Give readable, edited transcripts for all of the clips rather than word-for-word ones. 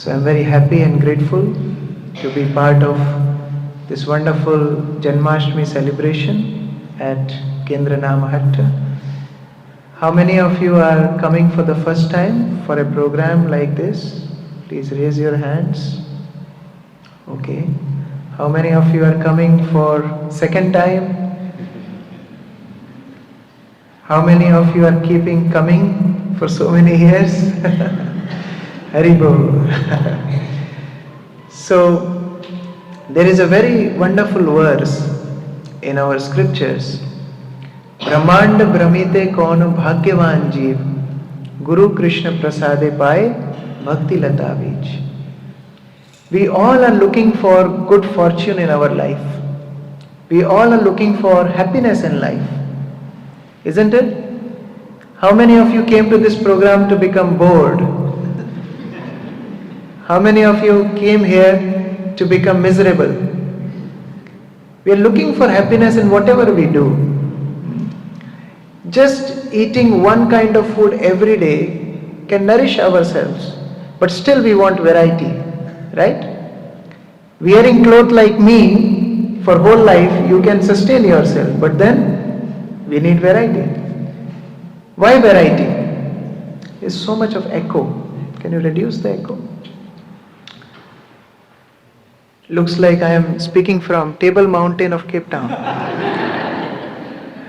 So I'm very happy and grateful to be part of this wonderful Janamastami celebration at Kendra Namahatta. How many of you are coming for the first time for a program like this? Please raise your hands. Okay. How many of you are coming for second time? How many of you are keeping coming for so many years? Haribol. So, there is a very wonderful verse in our scriptures. Brahmand Brahmite kaun bhagyavan jeev, Guru Krishna prasade paaye bhakti lata bij. We all are looking for good fortune in our life. We all are looking for happiness in life. Isn't it? How many of you came to this program to become bored? How many of you came here to become miserable? We are looking for happiness in whatever we do. Just eating one kind of food every day can nourish ourselves, but still we want variety, right? Wearing clothes like me for whole life, you can sustain yourself, but then we need variety. Why variety? There's so much of echo. Can you reduce the echo? Looks like I am speaking from Table Mountain of Cape Town.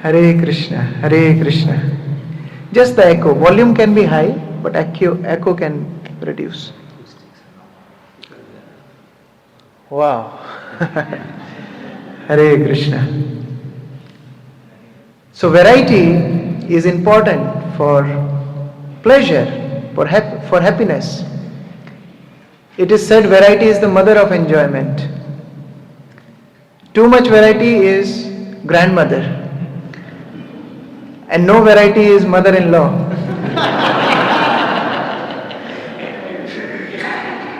Hare Krishna, Hare Krishna. Just the echo. Volume can be high, but echo can reduce. Wow. Hare Krishna. So variety is important for pleasure, for happiness. It is said variety is the mother of enjoyment. Too much variety is grandmother. And no variety is mother-in-law.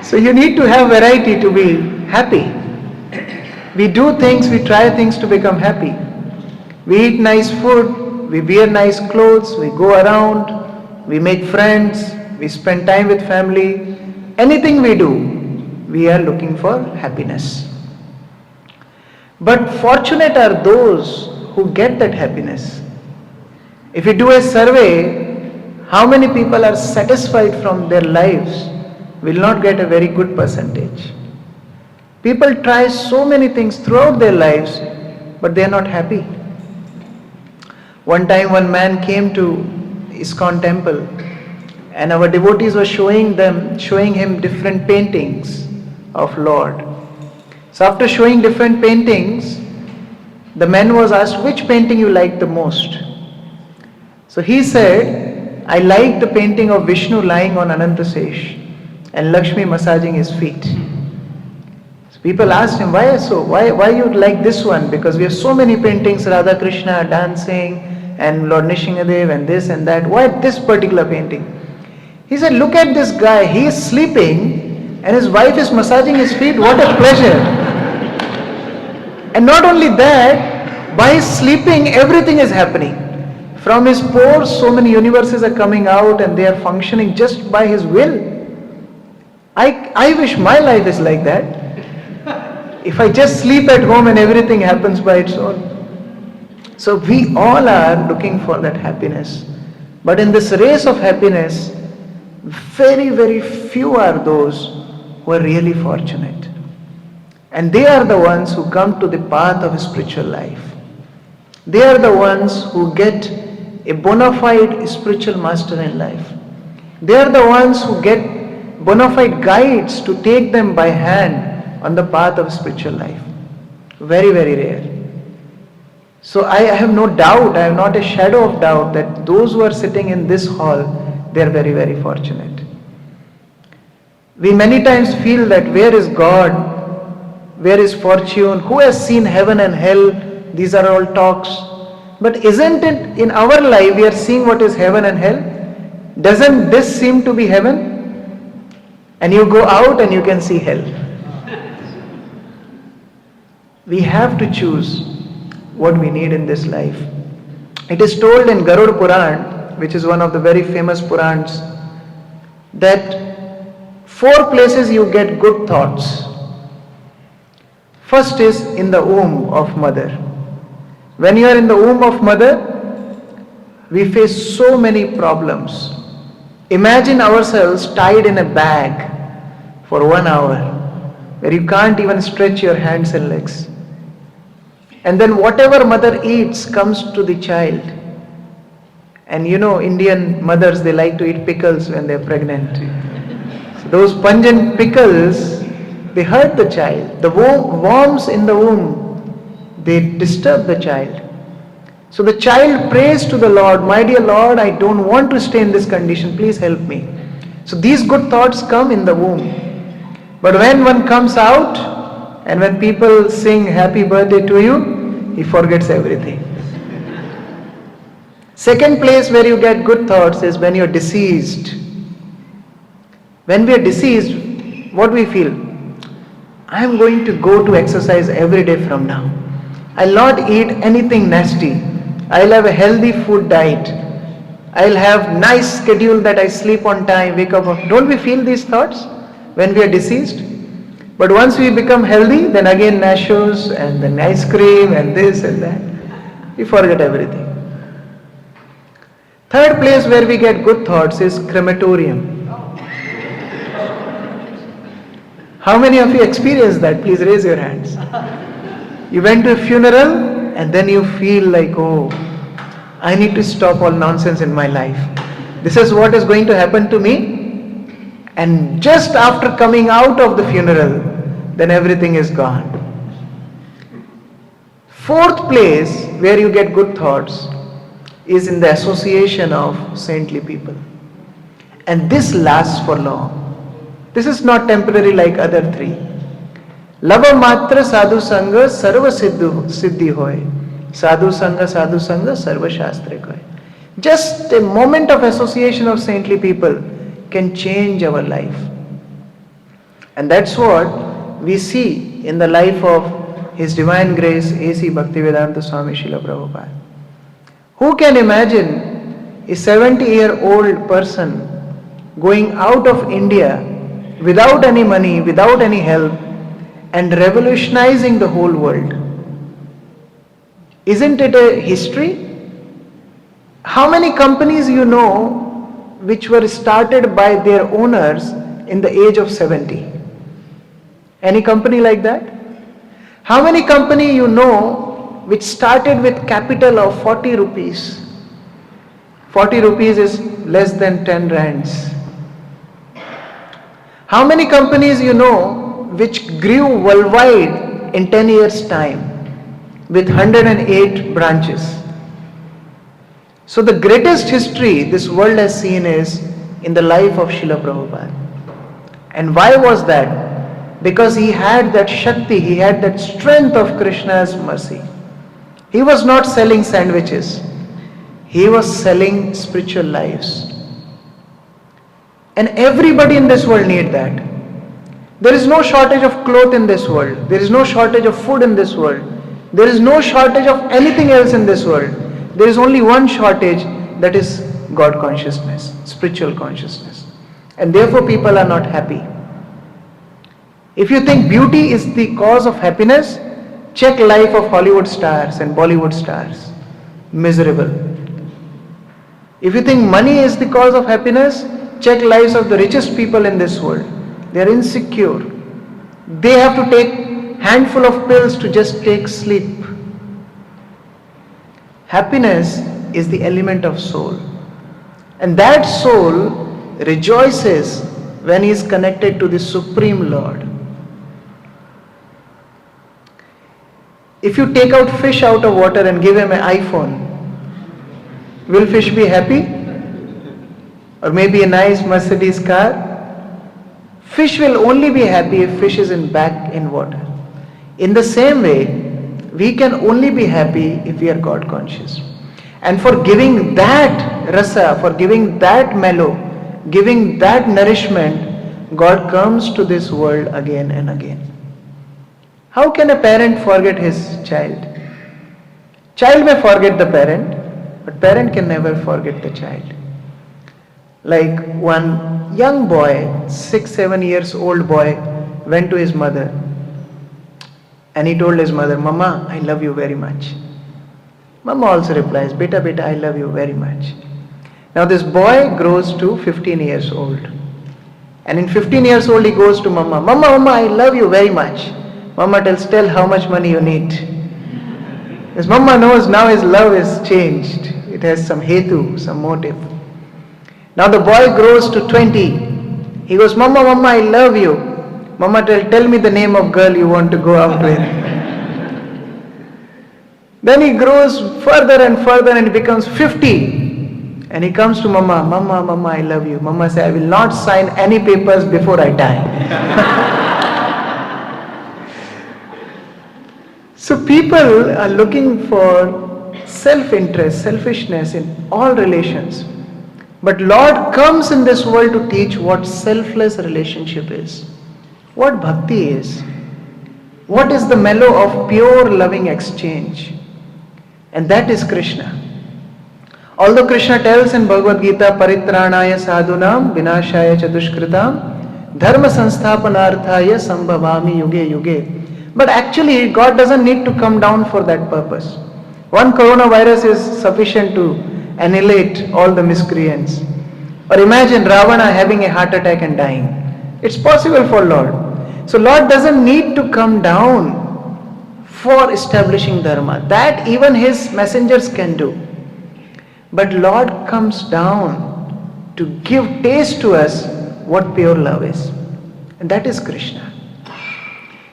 So you need to have variety to be happy. We do things, we try things to become happy. We eat nice food, we wear nice clothes, we go around, we make friends, we spend time with family. Anything we do, we are looking for happiness. But fortunate are those who get that happiness. If we do a survey, how many people are satisfied from their lives, will not get a very good percentage. People try so many things throughout their lives, but they are not happy. One time one man came to ISKCON temple, and our devotees were showing him different paintings of Lord. So after showing different paintings, the man was asked, which painting you like the most? So he said, I like the painting of Vishnu lying on Anantasesh and Lakshmi massaging his feet. So people asked him, why so? Why you like this one? Because we have so many paintings, Radha Krishna dancing and Lord Nishingadev and this and that. Why this particular painting? He said, look at this guy, he is sleeping and his wife is massaging his feet, what a pleasure. And not only that, by his sleeping everything is happening. From his pores so many universes are coming out and they are functioning just by his will. I wish my life is like that. If I just sleep at home and everything happens by its own. So we all are looking for that happiness. But in this race of happiness, very, very few are those who are really fortunate. And they are the ones who come to the path of spiritual life. They are the ones who get a bona fide spiritual master in life. They are the ones who get bona fide guides to take them by hand on the path of spiritual life. Very, very rare. So I have no doubt, I have not a shadow of doubt that those who are sitting in this hall, they are very, very fortunate. We many times feel that where is God? Where is fortune? Who has seen heaven and hell? These are all talks. But isn't it in our life we are seeing what is heaven and hell? Doesn't this seem to be heaven? And you go out and you can see hell. We have to choose what we need in this life. It is told in Garuda Puran, which is one of the very famous Purans, that 4 places you get good thoughts. First is in the womb of mother. When you are in the womb of mother, we face so many problems. Imagine ourselves tied in a bag for 1 hour, where you can't even stretch your hands and legs. And then whatever mother eats comes to the child. And you know, Indian mothers, they like to eat pickles when they're pregnant. So those pungent pickles, they hurt the child. The worms in the womb, they disturb the child. So the child prays to the Lord, my dear Lord, I don't want to stay in this condition, please help me. So these good thoughts come in the womb. But when one comes out, and when people sing happy birthday to you, he forgets everything. Second place where you get good thoughts is when you're deceased. When we are deceased, what we feel? I am going to go to exercise every day from now. I'll not eat anything nasty. I'll have a healthy food diet. I'll have nice schedule that I sleep on time, wake up on. Don't we feel these thoughts when we are deceased? But once we become healthy, then again nachos and then ice cream and this and that. We forget everything. Third place where we get good thoughts is crematorium. How many of you experienced that? Please raise your hands. You went to a funeral and then you feel like, oh, I need to stop all nonsense in my life. This is what is going to happen to me. And just after coming out of the funeral, then everything is gone. Fourth place where you get good thoughts is in the association of saintly people. And this lasts for long. This is not temporary like other 3. Lava matra sadhu sangha sarva siddhi hoy. Sadhu sangha sarva shastre hoy. Just a moment of association of saintly people can change our life. And that's what we see in the life of His Divine Grace A.C. Bhaktivedanta Swami Srila Prabhupada. Who can imagine a 70-year-old person going out of India without any money, without any help, and revolutionizing the whole world? Isn't it a history? How many companies you know which were started by their owners in the age of 70? Any company like that? How many company you know which started with capital of 40 rupees? 40 rupees is less than 10 rands. How many companies you know which grew worldwide in 10 years' time with 108 branches? So the greatest history this world has seen is in the life of Srila Prabhupada. And why was that? Because he had that Shakti, he had that strength of Krishna's mercy. He was not selling sandwiches. He was selling spiritual lives. And everybody in this world needs that. There is no shortage of clothes in this world. There is no shortage of food in this world. There is no shortage of anything else in this world. There is only one shortage, that is God consciousness, spiritual consciousness. And therefore people are not happy. If you think beauty is the cause of happiness, check life of Hollywood stars and Bollywood stars. Miserable. If you think money is the cause of happiness, check lives of the richest people in this world. They are insecure. They have to take handful of pills to just take sleep. Happiness is the element of soul. And that soul rejoices when he is connected to the Supreme Lord. If you take out fish out of water and give him an iPhone, will fish be happy? Or maybe a nice Mercedes car? Fish will only be happy if fish is back in water. In the same way, we can only be happy if we are God conscious. And for giving that rasa, for giving that mellow, giving that nourishment, God comes to this world again and again. How can a parent forget his child? Child may forget the parent, but parent can never forget the child. Like one young boy, 6, 7 years old boy, went to his mother and he told his mother, Mama, I love you very much. Mama also replies, Beta, beta, I love you very much. Now this boy grows to 15 years old. And in 15 years old he goes to Mama, Mama, Mama, I love you very much. Mama tells, tell how much money you need. His Mama knows now his love is changed. It has some hetu, some motive. Now the boy grows to 20. He goes, Mama, Mama, I love you. Mama tell me the name of girl you want to go out with. Then he grows further and further and becomes 50. And he comes to Mama, Mama, Mama, I love you. Mama says, I will not sign any papers before I die. So people are looking for self-interest, selfishness in all relations. But Lord comes in this world to teach what selfless relationship is, what bhakti is, what is the mellow of pure loving exchange. And that is Krishna. Although Krishna tells in Bhagavad Gita, Paritranaya sadhunam vinashaya chadushkritam dharma sansthapanarthaya sambhavami yuge yuge. But actually God doesn't need to come down for that purpose. One coronavirus is sufficient to annihilate all the miscreants. Or imagine Ravana having a heart attack and dying. It's possible for Lord. So Lord doesn't need to come down for establishing dharma. That even his messengers can do. But Lord comes down to give taste to us what pure love is. And that is Krishna.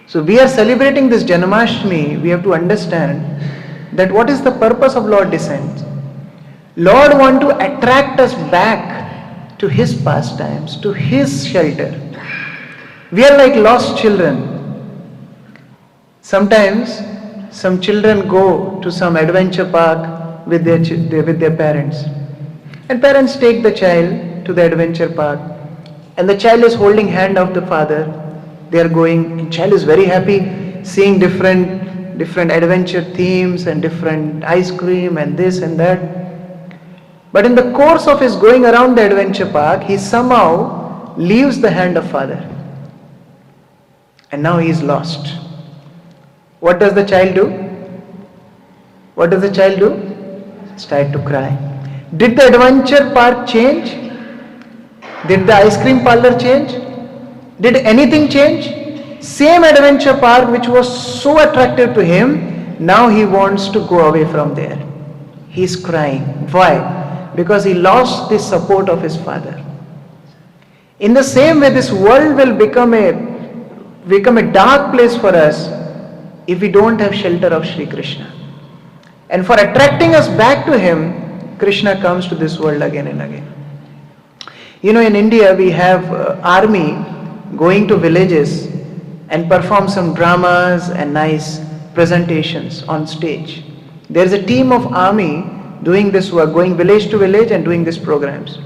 So we are celebrating this Janamastami. We have to understand that what is the purpose of Lord descent. Lord wants to attract us back to his pastimes, to his shelter. We are like lost children. Sometimes some children go to some adventure park with their parents. And parents take the child to the adventure park. And the child is holding hand of the father. They are going, and child is very happy seeing different adventure themes and different ice cream and this and that. But in the course of his going around the adventure park, he somehow leaves the hand of father. And now he is lost. What does the child do? What does the child do? Start to cry. Did the adventure park change? Did the ice cream parlor change? Did anything change? Same adventure park which was so attractive to him, now he wants to go away from there. He is crying. Why? Because he lost the support of his father. In the same way, this world will become a dark place for us if we don't have shelter of Shri Krishna. And for attracting us back to him, Krishna comes to this world again and again. You know, in India we have army going to villages and perform some dramas and nice presentations on stage. There is a team of army doing this work, going village to village and doing these programs.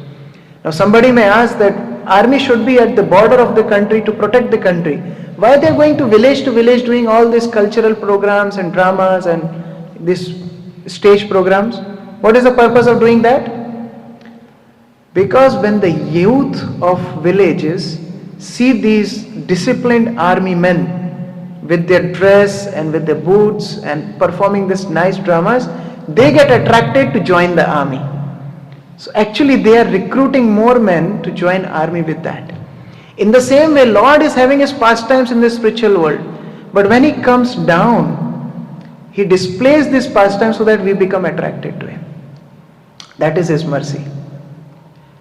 Now somebody may ask that army should be at the border of the country to protect the country. Why they are going to village doing all these cultural programs and dramas and these stage programs? What is the purpose of doing that? Because when the youth of villages see these disciplined army men with their dress and with their boots and performing these nice dramas, they get attracted to join the army. So actually they are recruiting more men to join army with that. In the same way, Lord is having his pastimes in the spiritual world. But when he comes down, he displays this pastime so that we become attracted to him. That is his mercy.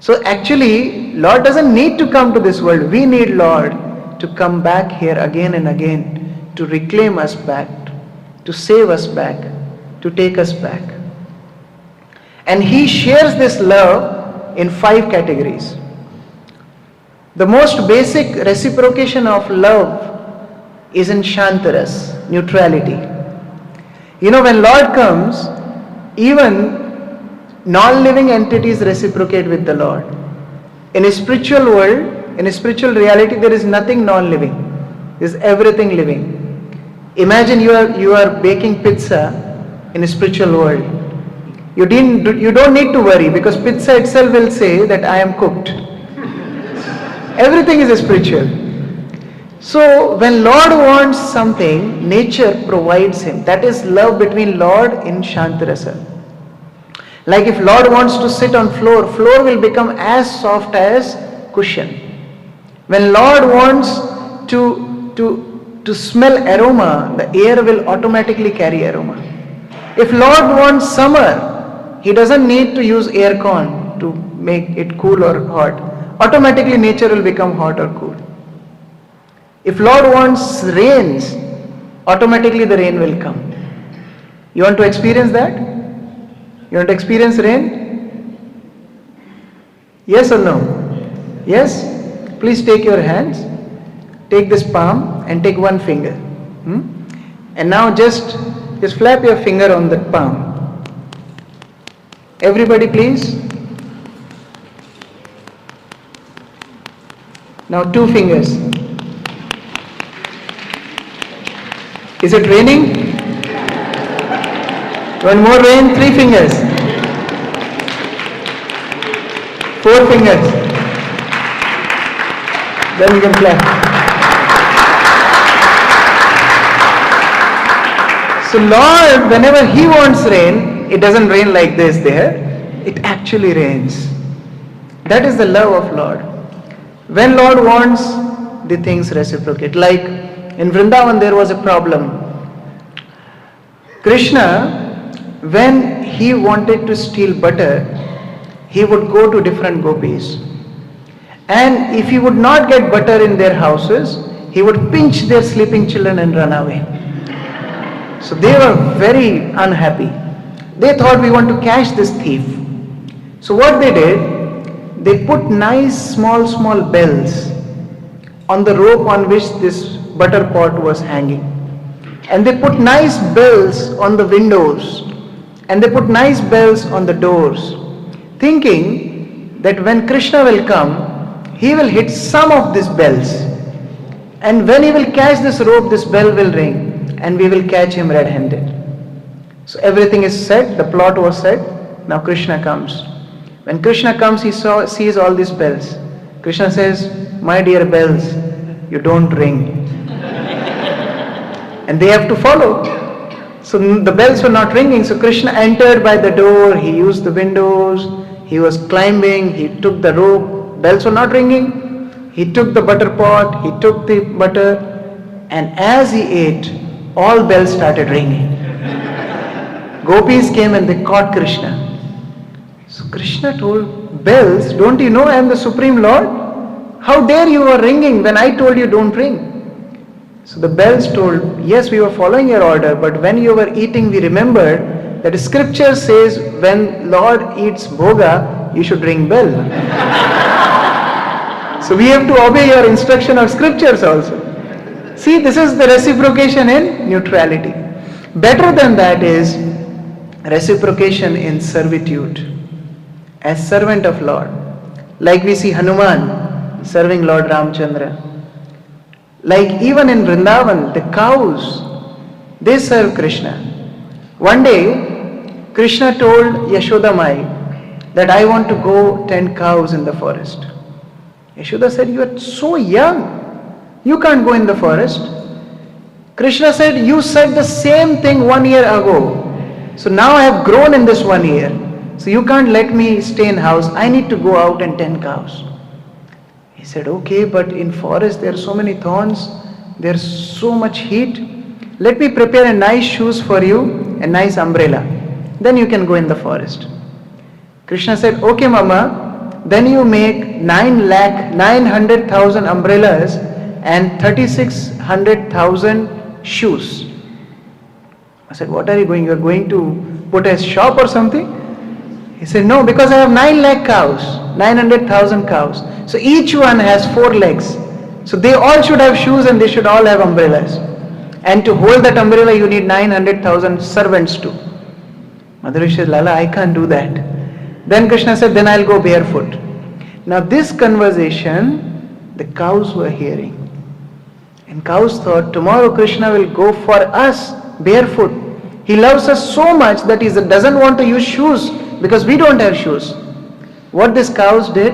So actually, Lord doesn't need to come to this world. We need Lord to come back here again and again, to reclaim us back, to save us back, to take us back. And he shares this love in 5 categories. The most basic reciprocation of love is in Shantaras, neutrality. You know, when Lord comes, even non-living entities reciprocate with the Lord. In a spiritual world, in a spiritual reality, there is nothing non-living. There is everything living. Imagine you are baking pizza in a spiritual world. You don't need to worry, because pizza itself will say that I am cooked. Everything is spiritual. So when Lord wants something, nature provides him. That is love between Lord in Shantarasa. Like if Lord wants to sit on floor, floor will become as soft as cushion. When Lord wants to smell aroma, the air will automatically carry aroma. If Lord wants summer, he doesn't need to use air con to make it cool or hot. Automatically nature will become hot or cool. If Lord wants rains, automatically the rain will come. You want to experience that? You want to experience rain? Yes or no? Yes? Please take your hands, take this palm and take one finger. And now just flap your finger on that palm. Everybody please. Now 2 fingers. Is it raining? One more rain, 3 fingers. 4 fingers. Then you can clap. So Lord, whenever he wants rain, it doesn't rain like this there. It actually rains. That is the love of Lord. When Lord wants, the things reciprocate. Like in Vrindavan there was a problem. Krishna, when he wanted to steal butter, he would go to different gopis. And if he would not get butter in their houses, he would pinch their sleeping children and run away. So they were very unhappy. They thought, we want to catch this thief. So what they did, they put nice small bells on the rope on which this butter pot was hanging. And they put nice bells on the windows. And they put nice bells on the doors, thinking that when Krishna will come, he will hit some of these bells. And when he will catch this rope, this bell will ring. And we will catch him red-handed. So everything is set, the plot was set. Now Krishna comes. When Krishna comes, he sees all these bells. Krishna says, my dear bells, you don't ring. And they have to follow. So the bells were not ringing. So Krishna entered by the door, he used the windows, he was climbing, he took the rope, bells were not ringing. He took the butter pot, he took the butter, and as he ate, all bells started ringing. Gopis came and they caught Krishna. So Krishna told, bells, don't you know I am the Supreme Lord? How dare you are ringing when I told you don't ring? So the bells told, yes, we were following your order, but when you were eating, we remembered that scripture says when Lord eats bhoga, you should ring bell. So we have to obey your instruction of scriptures also. See, this is the reciprocation in neutrality. Better than that is reciprocation in servitude. As servant of Lord. Like we see Hanuman serving Lord Ramchandra. Like even in Vrindavan, the cows, they serve Krishna. One day, Krishna told Yashoda Mai that I want to go tend cows in the forest. Yashoda said, you are so young. You can't go in the forest. Krishna said, you said the same thing 1 year ago. So now I have grown in this 1 year. So you can't let me stay in house. I need to go out and tend cows. He said, okay, but in forest there are so many thorns. There's so much heat. Let me prepare a nice shoes for you, a nice umbrella. Then you can go in the forest. Krishna said, okay mama, then you make 900,000 umbrellas and 36,000 shoes. I said, what are you going? You are going to put a shop or something? He said, no, because I have 9 lakh cows, 900,000 cows. So each one has 4 legs. So they all should have shoes and they should all have umbrellas. And to hold that umbrella, you need 900,000 servants too. Madhuri said, Lala, I can't do that. Then Krishna said, then I'll go barefoot. Now this conversation, the cows were hearing. And cows thought, tomorrow Krishna will go for us barefoot. He loves us so much that he doesn't want to use shoes because we don't have shoes. What these cows did,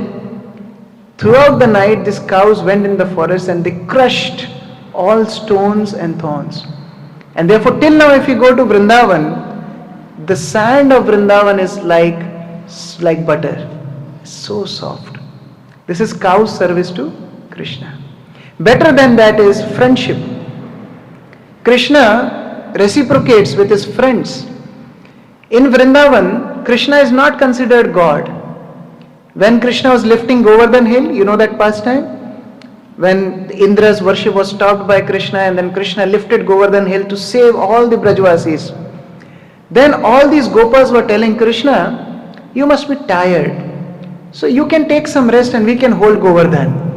throughout the night these cows went in the forest and they crushed all stones and thorns. And therefore till now if you go to Vrindavan, the sand of Vrindavan is like butter. So soft. This is cow's service to Krishna. Better than that is friendship. Krishna reciprocates with his friends. In Vrindavan, Krishna is not considered God. When Krishna was lifting Govardhan hill, you know that pastime? When Indra's worship was stopped by Krishna and then Krishna lifted Govardhan hill to save all the Brajvasis. Then all these gopas were telling Krishna, you must be tired. So you can take some rest and we can hold Govardhan.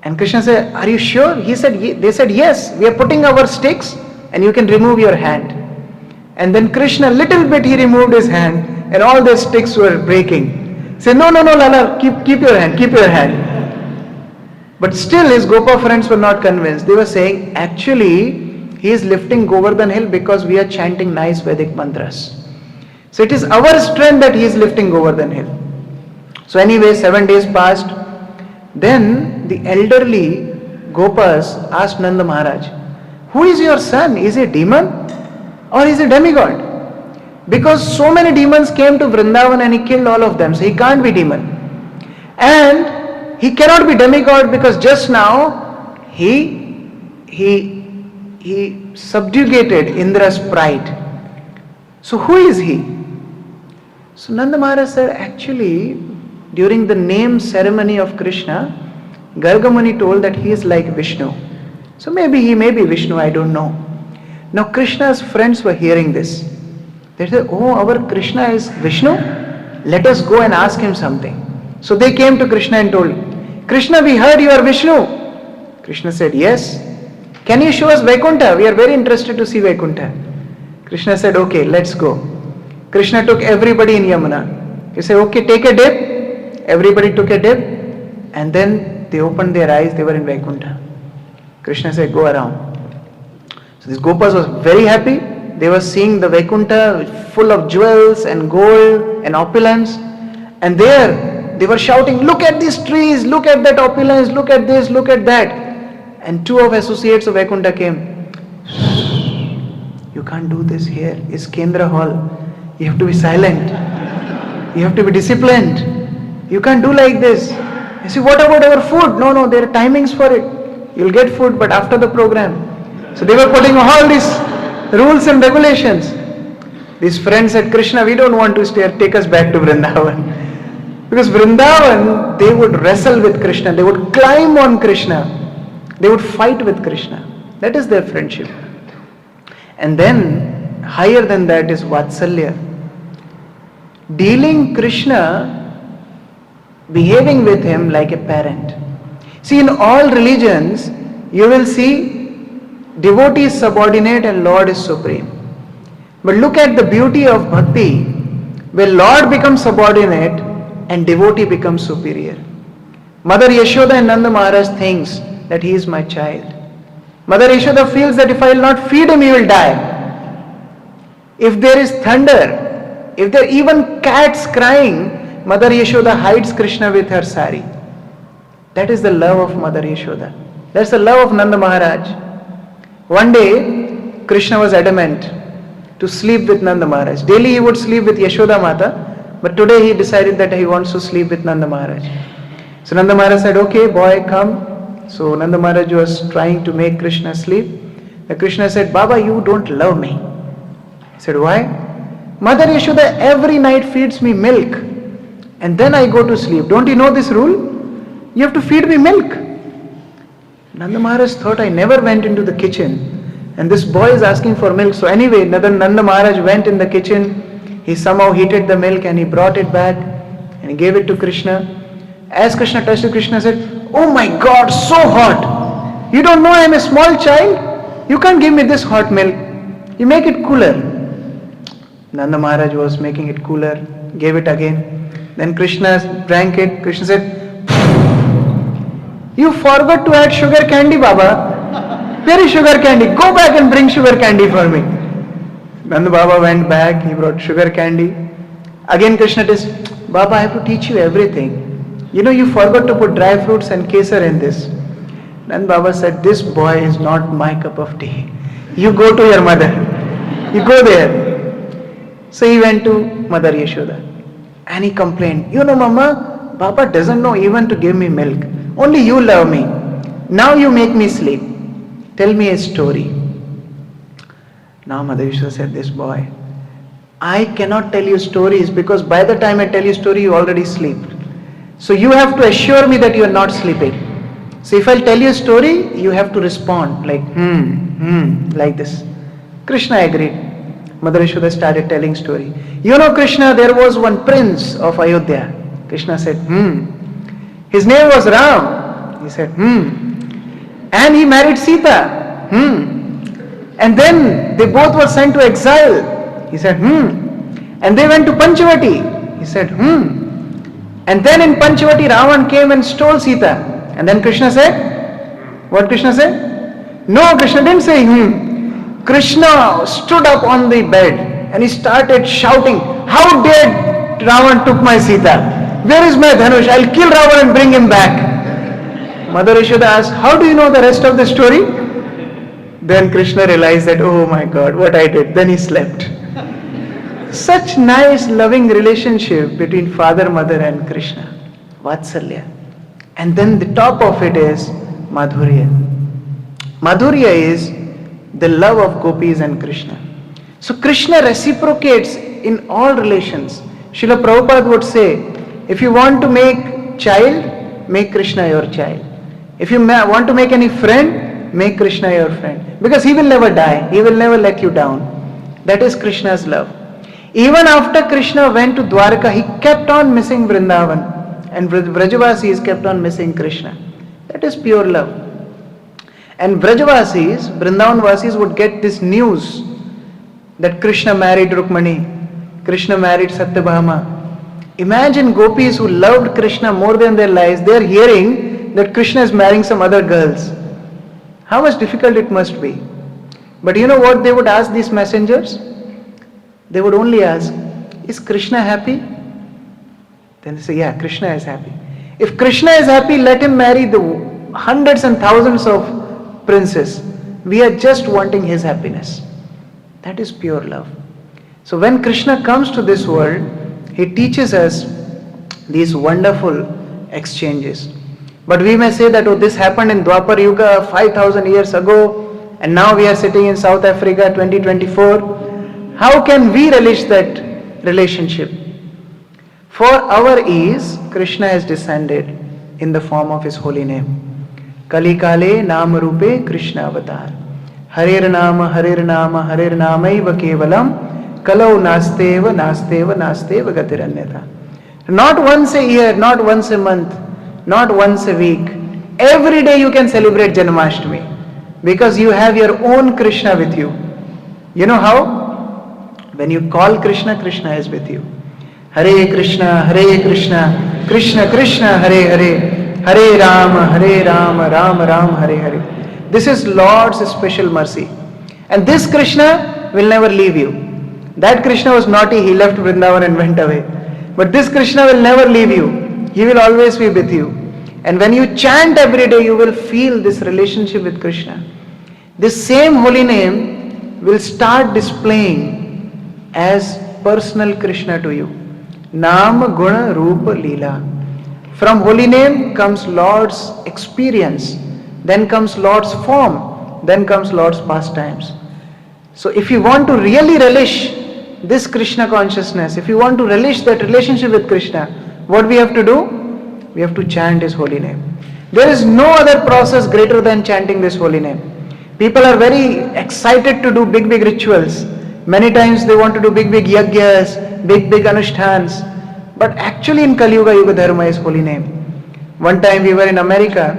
And Krishna said, are you sure? They said, yes, we are putting our sticks and you can remove your hand. And then Krishna, little bit he removed his hand and all the sticks were breaking. Say, no, Lala, keep your hand. But still his Gopa friends were not convinced. They were saying, actually, he is lifting Govardhan hill because we are chanting nice Vedic mantras. So it is our strength that he is lifting Govardhan hill. So anyway, 7 days passed. Then the elderly Gopas asked Nanda Maharaj, who is your son? Is he a demon or is he a demigod? Because so many demons came to Vrindavan and he killed all of them. So he can't be demon. And he cannot be demigod because just now he subjugated Indra's pride. So who is he? So Nanda Maharaj said, actually, during the name ceremony of Krishna, Garga Muni told that he is like Vishnu. So maybe he may be Vishnu, I don't know. Now Krishna's friends were hearing this. They said, oh, our Krishna is Vishnu? Let us go and ask him something. So they came to Krishna and told, Krishna, we heard you are Vishnu. Krishna said, yes. Can you show us Vaikuntha? We are very interested to see Vaikuntha. Krishna said, okay, let's go. Krishna took everybody in Yamuna. He said, okay, take a dip. Everybody took a dip and then they opened their eyes, they were in Vaikuntha. Krishna said, go around. So these Gopas were very happy. They were seeing the Vaikuntha full of jewels and gold and opulence. And there they were shouting, look at these trees, look at that opulence, look at this, look at that. And two of associates of Vaikuntha came. You can't do this here. It's Kendra hall. You have to be silent. You have to be disciplined. You can't do like this. You see, what about our food? No, there are timings for it. You'll get food, but after the program. So they were putting all these rules and regulations. These friends said, Krishna, we don't want to stay, take us back to Vrindavan. Because Vrindavan, they would wrestle with Krishna. They would climb on Krishna. They would fight with Krishna. That is their friendship. And then, higher than that is Vatsalya. Dealing Krishna, behaving with him like a parent. See, in all religions, you will see devotee is subordinate and Lord is supreme. But look at the beauty of bhakti, where Lord becomes subordinate and devotee becomes superior. Mother Yashoda and Nanda Maharaj thinks that he is my child. Mother Yashoda feels that if I will not feed him, he will die. If there is thunder, if there are even cats crying, Mother Yashoda hides Krishna with her sari. That is the love of Mother Yashoda. That's the love of Nanda Maharaj. One day, Krishna was adamant to sleep with Nanda Maharaj. Daily he would sleep with Yashoda Mata, but today he decided that he wants to sleep with Nanda Maharaj. So Nanda Maharaj said, okay, boy, come. So Nanda Maharaj was trying to make Krishna sleep. And Krishna said, Baba, you don't love me. He said, why? Mother Yashoda every night feeds me milk. And then I go to sleep. Don't you know this rule? You have to feed me milk. Nanda Maharaj thought I never went into the kitchen. And this boy is asking for milk. So anyway, Nanda Maharaj went in the kitchen. He somehow heated the milk and he brought it back. And he gave it to Krishna. As Krishna touched it, Krishna said, oh my God, so hot. You don't know I am a small child? You can't give me this hot milk. You make it cooler. Nanda Maharaj was making it cooler. Gave it again. Then Krishna drank it. Krishna said, you forgot to add sugar candy, Baba. Where is sugar candy? Go back and bring sugar candy for me. Nanda Baba went back, he brought sugar candy. Again Krishna says, Baba, I have to teach you everything. You forgot to put dry fruits and kesar in this. Nanda Baba said, this boy is not my cup of tea. You go to your mother. You go there. So he went to Mother Yashoda. And he complained, Mama, Baba doesn't know even to give me milk. Only you love me. Now you make me sleep. Tell me a story. Now Mother Yashoda said, this boy, I cannot tell you stories because by the time I tell you story, you already sleep. So you have to assure me that you are not sleeping. So if I tell you a story, you have to respond like, like this. Krishna agreed. Mother Yashoda started telling story. Krishna, there was one prince of Ayodhya. Krishna said, His name was Ram. He said, And he married Sita. And then they both were sent to exile. He said, And they went to Panchavati. He said, And then in Panchavati, Ravan came and stole Sita. And then Krishna said, what Krishna said? No, Krishna didn't say, Krishna stood up on the bed and he started shouting, how dare Ravan took my Sita? Where is my Dhanush? I'll kill Ravan and bring him back. Mother Yashoda asked, how do you know the rest of the story? Then Krishna realized that, oh my God, what I did. Then he slept. Such nice loving relationship between father, mother and Krishna. Vatsalya. And then the top of it is Madhurya. Madhurya is the love of gopis and Krishna. So Krishna reciprocates in all relations. Srila Prabhupada would say, if you want to make child, make Krishna your child. If you want to make any friend, make Krishna your friend. Because he will never die. He will never let you down. That is Krishna's love. Even after Krishna went to Dwarka, he kept on missing Vrindavan. And Vrajavasis kept on missing Krishna. That is pure love. And Vrajavasis, Vrindavanvasis would get this news that Krishna married Rukmani, Krishna married Satyabhama. Imagine gopis who loved Krishna more than their lives, they are hearing that Krishna is marrying some other girls. How much difficult it must be. But you know what they would ask these messengers? They would only ask, is Krishna happy? Then they say, yeah, Krishna is happy. If Krishna is happy, let him marry the hundreds and thousands of princes. We are just wanting his happiness. That is pure love. So when Krishna comes to this world, he teaches us these wonderful exchanges. But we may say that, oh, this happened in Dwapar Yuga 5,000 years ago, and now we are sitting in South Africa 2024. How can we relish that relationship? For our ease, Krishna has descended in the form of his holy name. Kali Kale Nama Rupe Krishna Avatar. Harer Nama Harer Namaiva Kevalam Kalau Nasteva Nasteva Nasteva Gatiranyata. Not once a year, not once a month, not once a week. Every day you can celebrate Janamastami because you have your own Krishna with you. You know how? When you call Krishna, Krishna is with you. Hare Krishna, Krishna Krishna, Hare Hare, Hare Rama, Rama Rama, Hare Hare. This is Lord's special mercy. And this Krishna will never leave you. That Krishna was naughty, he left Vrindavan and went away. But this Krishna will never leave you. He will always be with you. And when you chant every day, you will feel this relationship with Krishna. This same holy name will start displaying as personal Krishna to you. Nam Guna Rupa Leela. From holy name comes Lord's experience. Then comes Lord's form. Then comes Lord's pastimes. So if you want to really relish this Krishna consciousness, if you want to relish that relationship with Krishna, what we have to do? We have to chant his holy name. There is no other process greater than chanting this holy name. People are very excited to do big rituals. Many times they want to do big yagyas, big anushtans. But actually in Kali Yuga Dharma is holy name. One time we were in America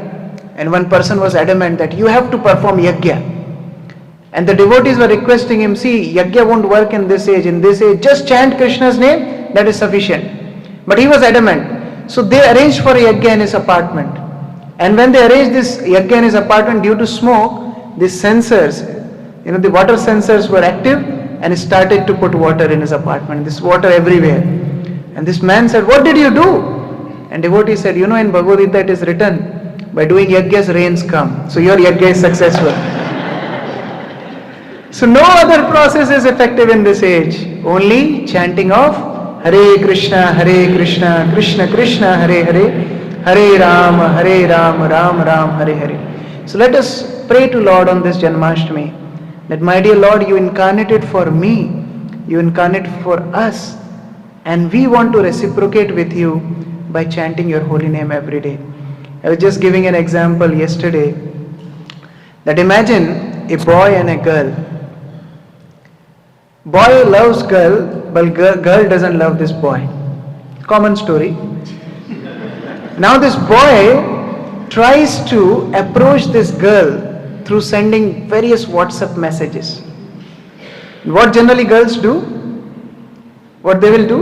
and one person was adamant that you have to perform yagya. And the devotees were requesting him, see, yagya won't work in this age, just chant Krishna's name, that is sufficient. But he was adamant. So they arranged for a yagya in his apartment. And when they arranged this yagya in his apartment, due to smoke, the sensors, the water sensors were active and he started to put water in his apartment. This water everywhere. And this man said, "What did you do?" And devotee said, "You know, in Bhagavad Gita it is written, by doing yajnas rains come. So your yajna is successful." So no other process is effective in this age. Only chanting of Hare Krishna, Krishna Krishna, Hare Hare, Hare Ram, Ram Ram, Hare Hare. So let us pray to Lord on this Janamastami that, my dear Lord, you incarnated for me, you incarnate for us, and we want to reciprocate with you by chanting your holy name every day. I was just giving an example yesterday that imagine a boy and a girl. Boy loves girl, but girl doesn't love this boy. Common story. Now this boy tries to approach this girl through sending various WhatsApp messages. What generally girls do? What they will do?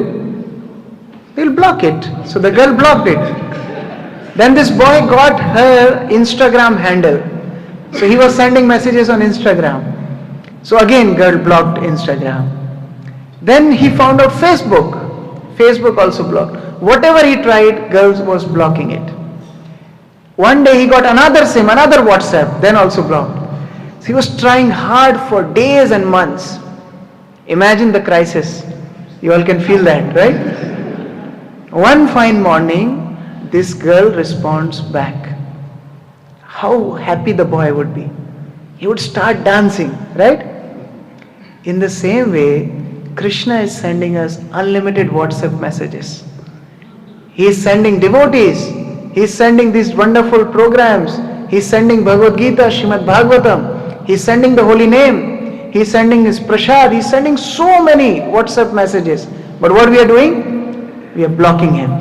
They will block it. So the girl blocked it. Then this boy got her Instagram handle. So he was sending messages on Instagram. So again girl blocked Instagram. Then he found out Facebook. Facebook also blocked. Whatever he tried, girls was blocking it. One day he got another SIM, another WhatsApp, then also blocked. So he was trying hard for days and months. Imagine the crisis. You all can feel that, right? One fine morning, this girl responds back. How happy the boy would be. He would start dancing, right? In the same way, Krishna is sending us unlimited WhatsApp messages. He is sending devotees. He is sending these wonderful programs. He is sending Bhagavad Gita, Srimad Bhagavatam. He is sending the holy name. He is sending his prasad. He is sending so many WhatsApp messages. But what we are doing? We are blocking him.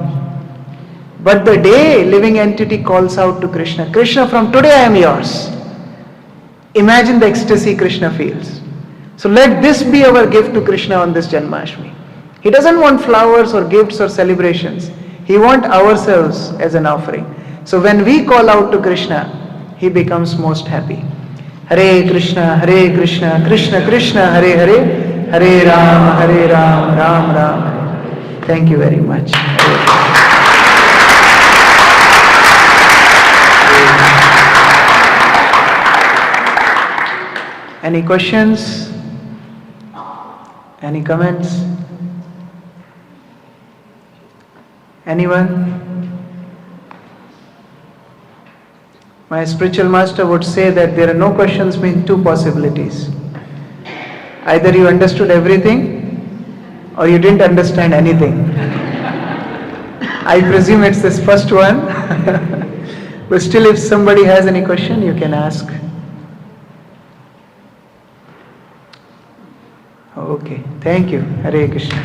But the day living entity calls out to Krishna, Krishna, from today I am yours. Imagine the ecstasy Krishna feels. So let this be our gift to Krishna on this Janmashtami. He doesn't want flowers or gifts or celebrations. He wants ourselves as an offering. So when we call out to Krishna, he becomes most happy. Hare Krishna, Krishna Krishna, Hare Hare, Hare Ram, Ram Ram, Hare. Thank you very much. Any questions? Any comments? Anyone? My spiritual master would say that there are no questions, mean two possibilities. Either you understood everything or you didn't understand anything. I presume it's this first one. But still, if somebody has any question, you can ask. Okay, thank you. Hare Krishna.